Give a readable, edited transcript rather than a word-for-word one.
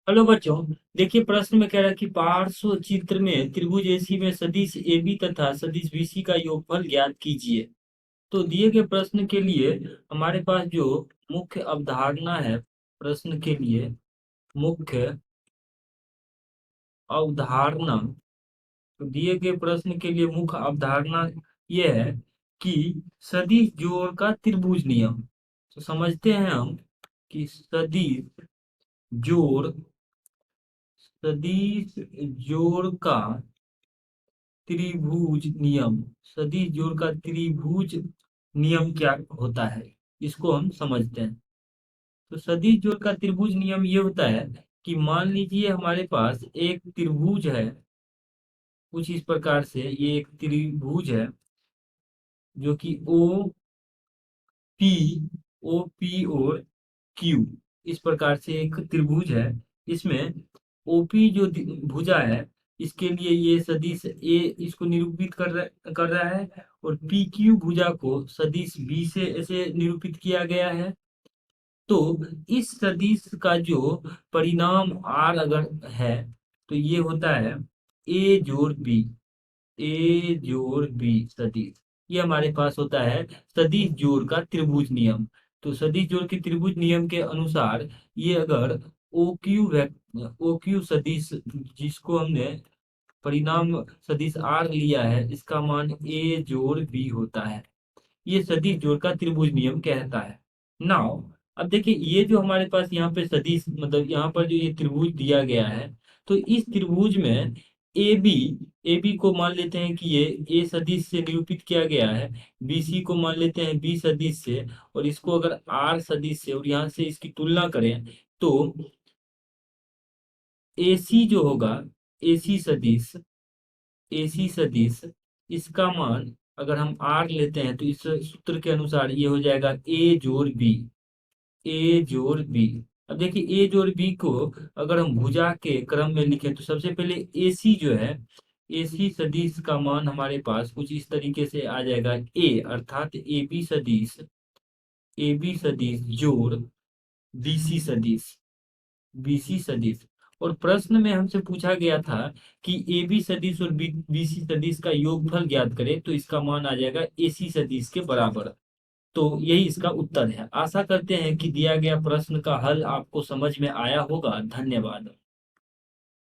Hello बच्चों। देखिए प्रश्न में कह रहा है कि पार्श्व चित्र में त्रिभुज एसी में सदिश AB तथा सदिश BC का योगफल ज्ञात कीजिए। तो दिए गए प्रश्न के लिए हमारे पास जो मुख्य अवधारणा है, प्रश्न के लिए मुख्य अवधारणा, तो दिए गए प्रश्न के लिए मुख्य अवधारणा यह है कि सदिश जोड़ का त्रिभुज नियम। तो समझते हैं हम कि जोड़ सदिश जोड़ का त्रिभुज नियम, सदिश जोड़ का त्रिभुज नियम क्या होता है, इसको हम समझते हैं। तो सदिश जोड़ का त्रिभुज नियम ये होता है कि मान लीजिए हमारे पास एक त्रिभुज है, कुछ इस प्रकार से ये एक त्रिभुज है जो कि पी पी और क्यू, इस प्रकार से एक त्रिभुज है। इसमें ओपी जो भुजा है, इसके लिए ये सदिश ए इसको निरूपित कर रहा है, और पी क्यू भुजा को सदिश बी से ऐसे निरूपित किया गया है। तो इस सदिश का जो परिणाम आर अगर है, तो ये होता है ए जोड़ बी, ए जोड़ बी सदिश। ये हमारे पास होता है सदिश जोड़ का त्रिभुज नियम। तो सदिश जोड़ के त्रिभुज नियम के अनुसार ये अगर ओ क्यू सदिश, जिसको हमने परिणाम सदिश आर लिया है, इसका मान ए जोड़ बी होता है। ये सदिश जोड़ का त्रिभुज नियम कहता है। नाउ अब देखिए, ये जो हमारे पास यहाँ पे सदिश, मतलब यहाँ पर जो ये त्रिभुज दिया गया है, तो इस त्रिभुज में ए बी, ए बी को मान लेते हैं कि ये ए सदिश से निरूपित किया गया है, बी सी को मान लेते हैं बी सदिश से, और इसको अगर आर सदिश से, और यहाँ से इसकी तुलना करें तो ए सी जो होगा, ए सी सदिश, एसी सदिश, इसका मान अगर हम आर लेते हैं तो इस सूत्र के अनुसार ये हो जाएगा ए जोड़ बी, ए जोड़ बी। अब देखिए ए जोड़ बी को अगर हम भुजा के क्रम में लिखें तो सबसे पहले एसी जो है, एसी सदिश का मान हमारे पास कुछ इस तरीके से आ जाएगा ए, अर्थात ए बी सदिश जोड़ बीसी सदिश, बीसी सदिश। और प्रश्न में हमसे पूछा गया था कि ए बी सदिश और बीसी सदिश का योगफल ज्ञात करें, तो इसका मान आ जाएगा एसी सदिश के बराबर। तो यही इसका उत्तर है। आशा करते हैं कि दिया गया प्रश्न का हल आपको समझ में आया होगा। धन्यवाद।